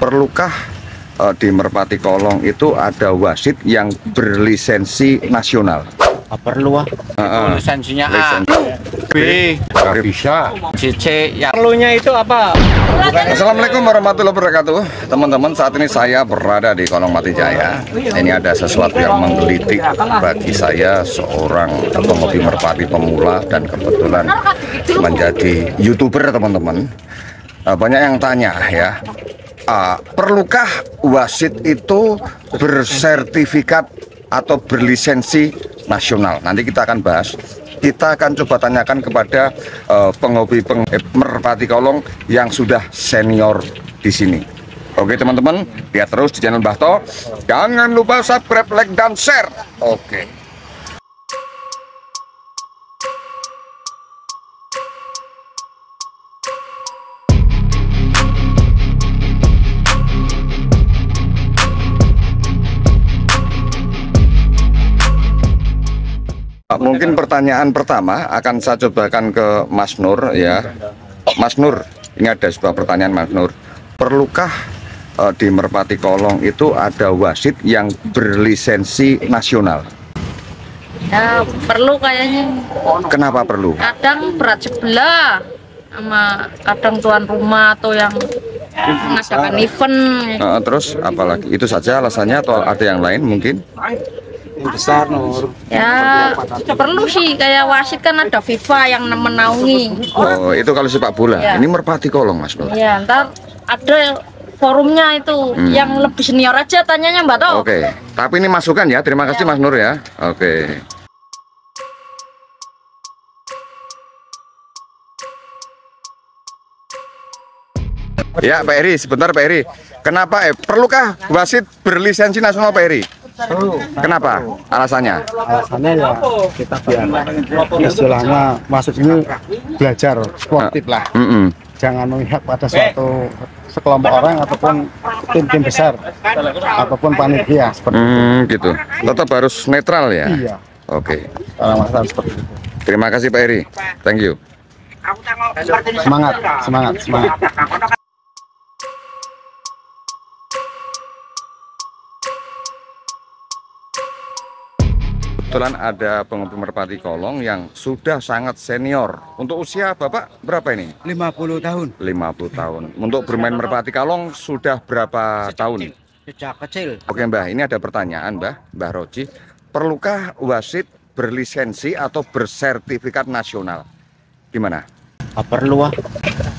Perlukah di Merpati Kolong itu ada wasit yang berlisensi nasional? Perlu lisensinya A, B, Nggak bisa. C, yang perlunya itu apa? Assalamualaikum warahmatullahi wabarakatuh. Teman-teman, saat ini saya berada di Kolong Mati Jaya. Ini ada sesuatu yang menggelitik bagi saya, seorang penghobi merpati pemula dan kebetulan menjadi YouTuber, teman-teman. Banyak yang tanya ya, perlukah wasit itu bersertifikat atau berlisensi nasional? Nanti kita akan bahas. Kita akan coba tanyakan kepada penghobi merpati kolong yang sudah senior di sini. Oke teman-teman, lihat terus di channel Mbah To. Jangan lupa subscribe, like, dan share. Oke. Mungkin pertanyaan pertama akan saya cobakan ke Mas Nur ya. Mas Nur, ini ada sebuah pertanyaan Mas Nur. Perlukah di Merpati Kolong itu ada wasit yang berlisensi nasional? Ya perlu kayaknya. Kenapa perlu? Kadang berat sebelah sama kadang tuan rumah atau yang mengadakan event. Terus apalagi? Itu saja alasannya atau ada yang lain mungkin? Besar Nur. Ya perlu sih, kayak wasit kan ada FIFA yang menaungi. Oh, itu kalau sepak bola. Ya. Ini Merpati Kolong Mas Nur. Ya ntar ada forumnya itu yang lebih senior aja tanyanya Mbak To. Oke, tapi ini masukan ya. Terima kasih Mas Nur ya. Oke. Ya Pak Eri, sebentar Pak Eri. Kenapa perlukah wasit berlisensi nasional Pak Eri? Perlu. Kenapa? Alasannya? Alasannya ya kita biar istilahnya masuk ini belajar sportif lah. Jangan memihak pada suatu sekelompok orang ataupun tim-tim besar ataupun panitia seperti itu. Gitu. Tetap harus netral ya. Iya. Oke. Kalau masalah seperti itu. Terima kasih Pak Eri. Thank you. Semangat, semangat, semangat. Kebetulan ada penghobi merpati kolong yang sudah sangat senior. Untuk usia Bapak berapa ini? 50 tahun. 50 tahun. Untuk bermain merpati kolong sudah berapa tahun? Sejak kecil. Oke Mbah, ini ada pertanyaan Mbah Roji. Perlukah wasit berlisensi atau bersertifikat nasional? Gimana? Perlu.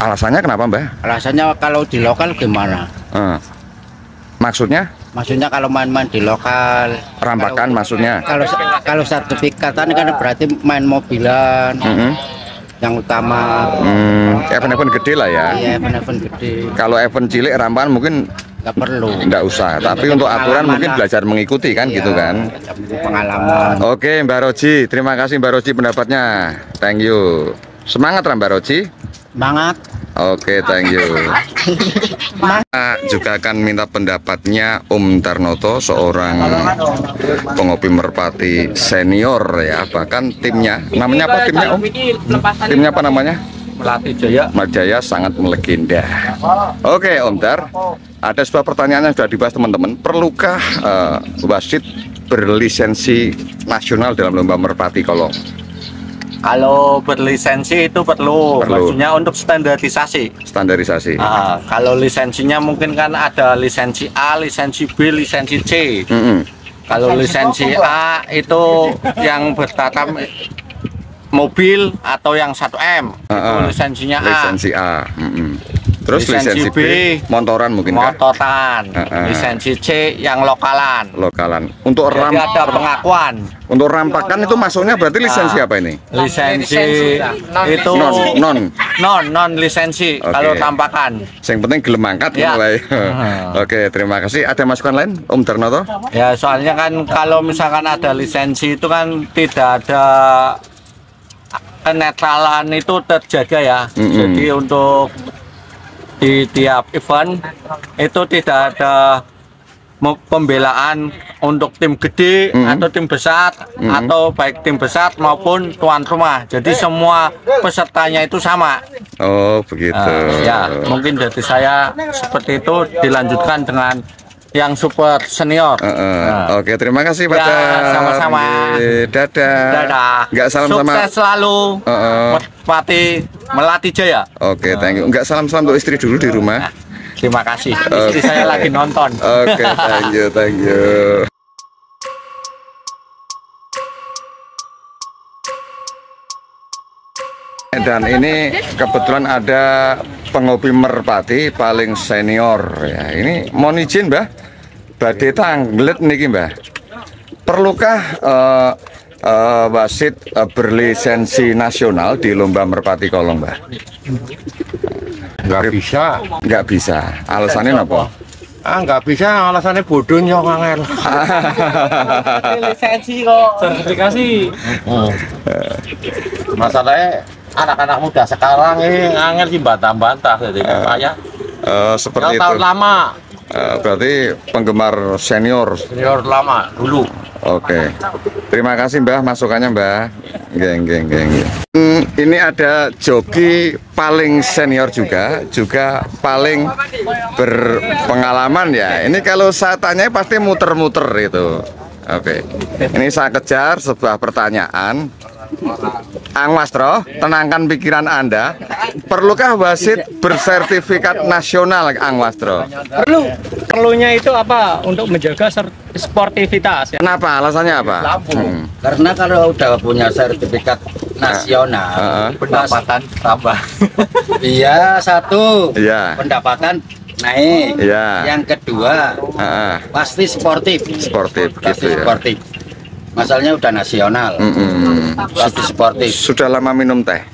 Alasannya kenapa Mbah? Alasannya kalau di lokal gimana? Maksudnya? Maksudnya kalau main-main di lokal. Rampakan maksudnya? Kalau sertifikatan kan berarti main mobilan. Yang utama. Event-event gede lah ya. Iya, event-event gede. Kalau event cilik rampakan mungkin nggak perlu. Nggak usah. Tapi untuk aturan mungkin belajar mengikuti kan, iya, gitu kan? Pengalaman. Oke Mbak Roji, terima kasih Mbak Roji pendapatnya. Thank you. Semangat Mbak Roji. Semangat. Oke, thank you. Juga akan minta pendapatnya Om Tarnoto, seorang penghobi merpati senior ya, bahkan timnya, namanya apa timnya Om? Timnya apa namanya? Melati Jaya. Majaya sangat melegenda. Oke Om Tar, ada sebuah pertanyaan yang sudah dibahas teman-teman. Perlukah wasit berlisensi nasional dalam lomba merpati kolong? Kalau berlisensi itu perlu. Maksudnya untuk standarisasi. Standarisasi. Kalau lisensinya mungkin kan ada lisensi A, lisensi B, lisensi C. Kalau lisensi A itu yang bertata mobil atau yang 1M, itu lisensinya A. Lisensi A. Terus lisensi B, motoran mungkin kan? Motoran. Lisensi C yang lokalan. Lokalan. Untuk jadi ada pengakuan. Untuk rampakan itu masuknya berarti lisensi apa ini? Lisensi itu non lisensi. Okay. Kalau tampakan. Yang penting gelem angkat ya. Mulai. Oke, terima kasih. Ada masukan lain Om Tarnoto? Ya, soalnya kan kalau misalkan ada lisensi itu kan tidak ada kenetralan itu terjaga ya. Jadi untuk di tiap event itu tidak ada pembelaan untuk tim gede atau tim besar atau baik tim besar maupun tuan rumah. Jadi semua pesertanya itu sama. Oh begitu. Ya, mungkin dari saya seperti itu, dilanjutkan dengan yang super senior. Oke, terima kasih Pak. Ya, sama-sama. Dadah. Dadah. Enggak salam sama. Sukses selalu. Merpati Melati Jaya. Oke, thank you. Enggak salam-salam untuk istri dulu di rumah. Terima kasih. Istri saya lagi nonton. Oke, thank you, thank you. Dan ini kebetulan ada penghobi merpati paling senior ya. Ini mohon izin Mbah, badhe tanglet niki Mbah. Perlukah wasit berlisensi nasional di lomba merpati kolong Mbah? Nggak bisa. Nggak bisa. Alasannya apa? Nggak bisa, alasannya bodoh nyok angel. Lisensi kok. Sertifikasi. Masalahnya anak-anak muda sekarang ini angel sih bantah-bantah jadi kayak Seperti yang itu. tahun lama, Berarti penggemar senior. senior lama dulu. Oke. Terima kasih Mbah masukannya Mbah. Geng. Ini ada joki paling senior juga paling berpengalaman ya. Ini kalau saya tanya pasti muter-muter itu. Oke. Ini saya kejar sebuah pertanyaan. Angwastro, tenangkan pikiran Anda. Perlukah wasit bersertifikat nasional, Angwastro? Perlunya itu apa? Untuk menjaga sportivitas ya. Kenapa? Alasannya apa? Karena kalau udah punya sertifikat nasional, Pendapatan tambah. iya satu, Iya. pendapatan naik. Iya. Yang kedua, pasti sportif. Sportif Pasti gitu ya. sportif. Masalahnya udah nasional, pasti sportif. Sudah lama minum teh?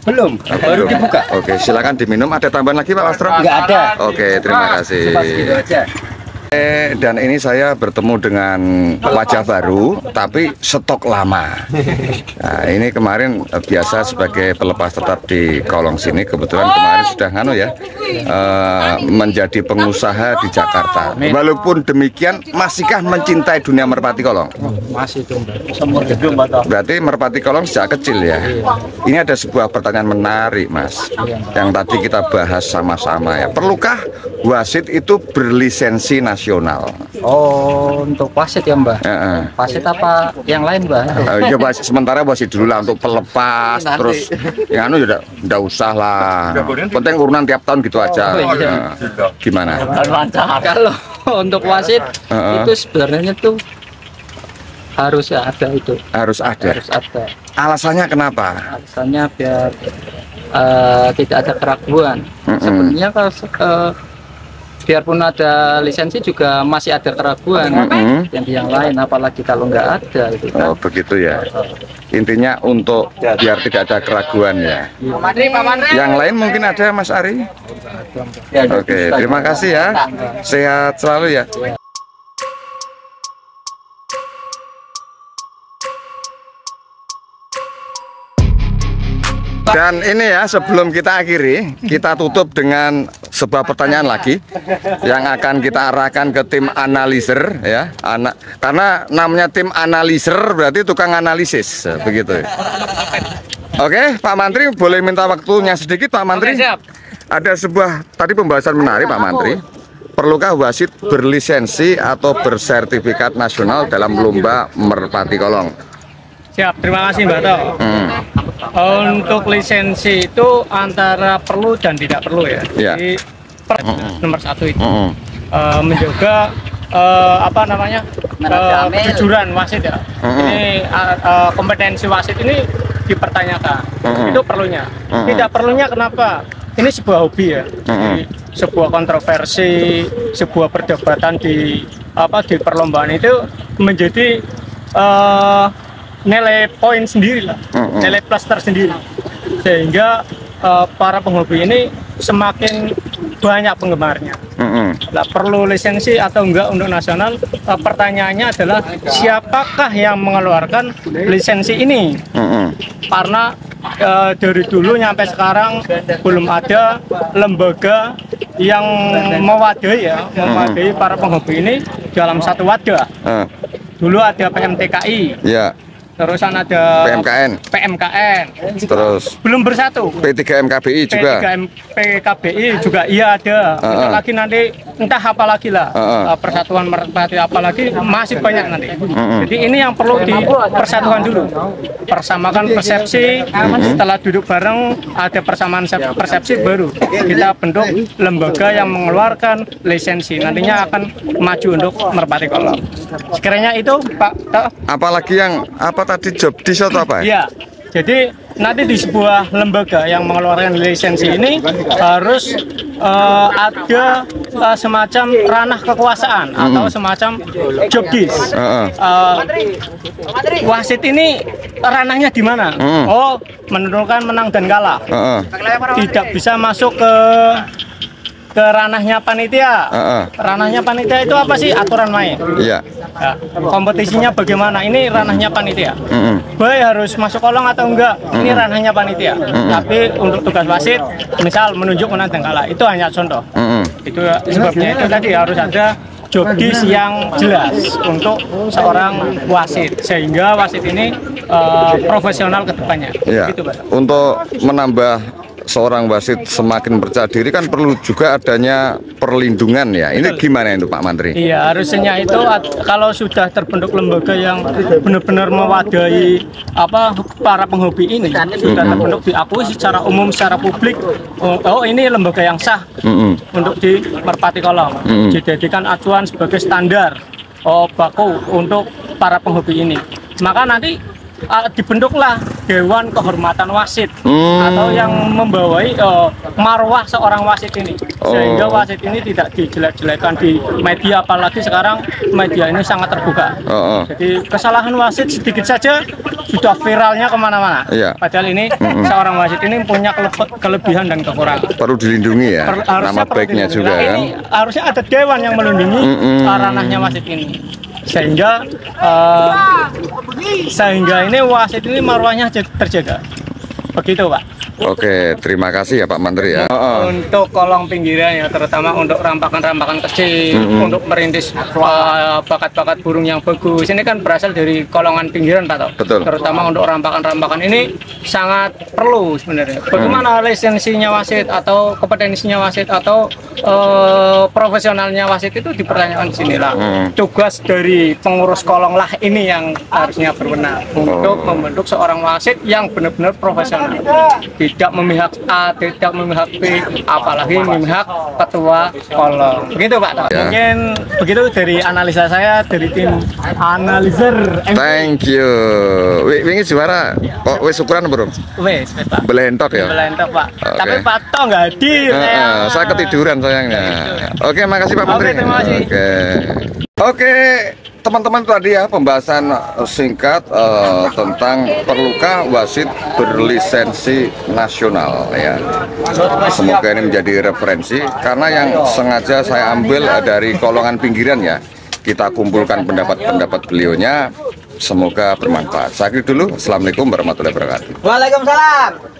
Belum, baru Belum. dibuka. Oke, silakan diminum. Ada tambahan lagi Pak Wastro? Nggak ada. Oke, terima kasih. Cuma segitu aja. Dan ini saya bertemu dengan wajah baru, tapi stok lama. Nah, ini kemarin biasa sebagai pelepas tetap di kolong sini. Kebetulan kemarin sudah menjadi pengusaha di Jakarta. Walaupun demikian, masihkah mencintai dunia merpati kolong? Masih dong. Berarti merpati kolong sejak kecil ya. Ini ada sebuah pertanyaan menarik Mas, yang tadi kita bahas sama-sama ya. Perlukah wasit itu berlisensi nasional? Oh, untuk wasit ya Mbak? Wasit apa yang lain Mbak? Ya sementara wasit dulu lah untuk pelepas, terus yang anu ya udah usah lah. Penting urunan tiap tahun gitu aja. Gimana? Kalau untuk wasit itu sebenarnya tuh harus ada itu. Harus ada. Harus ada. Alasannya kenapa? Alasannya biar tidak ada keraguan. Sebenarnya kalau biarpun ada lisensi juga masih ada keraguan yang lain, apalagi kalau nggak ada itu kan. Oh begitu ya. Intinya untuk biar tidak ada keraguan ya. Yang lain mungkin ada Mas Ari? Oke, terima kasih ya. Sehat selalu ya. Dan ini ya, sebelum kita akhiri, kita tutup dengan sebuah pertanyaan lagi yang akan kita arahkan ke tim analiser ya. Karena namanya tim analiser berarti tukang analisis, begitu. Oke, Pak Mantri boleh minta waktunya sedikit Pak Mantri? Oke, siap. Ada sebuah tadi pembahasan menarik Pak Mantri. Perlukah wasit berlisensi atau bersertifikat nasional dalam lomba merpati kolong? Siap, terima kasih Mbak To. Untuk lisensi itu antara perlu dan tidak perlu ya. Ya. Jadi nomor satu itu menjaga kejujuran wasit ya. Ini kompetensi wasit ini dipertanyakan. Itu perlunya. Tidak perlunya kenapa? Ini sebuah hobi ya. Jadi, sebuah kontroversi, sebuah perdebatan di perlombaan itu menjadi nilai poin sendiri lah, nilai plus tersendiri, sehingga para penghobi ini semakin banyak penggemarnya. Nah, perlu lisensi atau enggak untuk nasional? Pertanyaannya adalah siapakah yang mengeluarkan lisensi ini? Karena dari dulu nyampe sekarang belum ada lembaga yang mewadai para penghobi ini dalam satu wadah. Dulu ada PMTKI, Ya, terusan ada PMKN, terus belum bersatu. P3MKBI juga. PKBI juga iya ada. Itu lagi nanti entah apa lagi lah. Persatuan Merpati apalagi masih banyak nanti. Jadi ini yang perlu dipersatukan dulu. Persamakan persepsi. Setelah duduk bareng ada persamaan persepsi baru kita bentuk lembaga yang mengeluarkan lisensi. Nantinya akan maju untuk Merpati Kolong. Sekiranya itu Pak. Apalagi yang apa tadi, job disk atau apa? Iya. Jadi nanti di sebuah lembaga yang mengeluarkan lisensi ini harus ada semacam ranah kekuasaan atau semacam job disk. Wasit ini ranahnya di mana? Oh, menentukan menang dan kalah. Tidak bisa masuk ke ranahnya panitia. Ranahnya panitia itu apa sih? Aturan main. Iya. Nah, kompetisinya bagaimana? Ini ranahnya panitia. Boy harus masuk kolong atau enggak? Ini ranahnya panitia. Tapi untuk tugas wasit, misal menunjuk menang dan kalah, itu hanya contoh. Itu sebabnya itu tadi harus ada job disk yang jelas untuk seorang wasit sehingga wasit ini profesional ke depannya. Ya. Gitu, Pak. Untuk menambah seorang wasit semakin percaya diri kan perlu juga adanya perlindungan ya. Ini gimana itu Pak Mantri? Iya, harusnya itu kalau sudah terbentuk lembaga yang benar-benar mewadahi para penghobi ini, sudah terbentuk diakui secara umum, secara publik. Oh, ini lembaga yang sah untuk di Merpati Kolong. Dijadikan acuan sebagai standar baku untuk para penghobi ini. Maka nanti dibentuklah Dewan Kehormatan Wasit atau yang membawai marwah seorang wasit ini, sehingga wasit ini tidak dijelek-jelekan di media, apalagi sekarang media ini sangat terbuka. Jadi kesalahan wasit sedikit saja sudah viralnya kemana-mana. Padahal ini seorang wasit ini punya kelebihan dan kekurangan. Perlu dilindungi ya, nama baiknya juga kan. Ini harusnya ada dewan yang melindungi ranahnya wasit ini. Sehingga ini wasit ini marwahnya terjaga. Begitu, Pak. Oke, terima kasih ya Pak Mantri ya. Untuk kolong pinggiran ya, terutama untuk rampakan-rampakan kecil, untuk merintis bakat-bakat burung yang bagus. Ini kan berasal dari kolongan pinggiran, Pak Tok. Betul. Terutama untuk rampakan-rampakan ini sangat perlu sebenarnya. Bagaimana lisensinya wasit atau kompetensinya wasit atau profesionalnya wasit itu dipertanyakan di sinilah. Tugas dari pengurus kolong lah ini yang harusnya berwenang untuk membentuk seorang wasit yang benar-benar profesional. Tidak memihak A, tidak memihak B, apalagi memihak ketua kolong. Begitu Pak. Mungkin begitu dari analisa saya dari tim analizer. Thank you. Wingi juara kok wis ukuran belum? Wes, Pak. Belentok ya? Belentok, Pak. Oke. Tapi Pak Tok nggak hadir. Saya ketiduran sayangnya. Oke, makasih Pak Menteri. Oke, terima kasih. Oke, teman-teman, tadi ya pembahasan singkat tentang perlukah wasit berlisensi nasional ya. Semoga ini menjadi referensi karena yang sengaja saya ambil dari kolongan pinggiran ya. Kita kumpulkan pendapat-pendapat beliaunya. Semoga bermanfaat. Saya akhiri dulu. Assalamualaikum warahmatullahi wabarakatuh. Waalaikumsalam.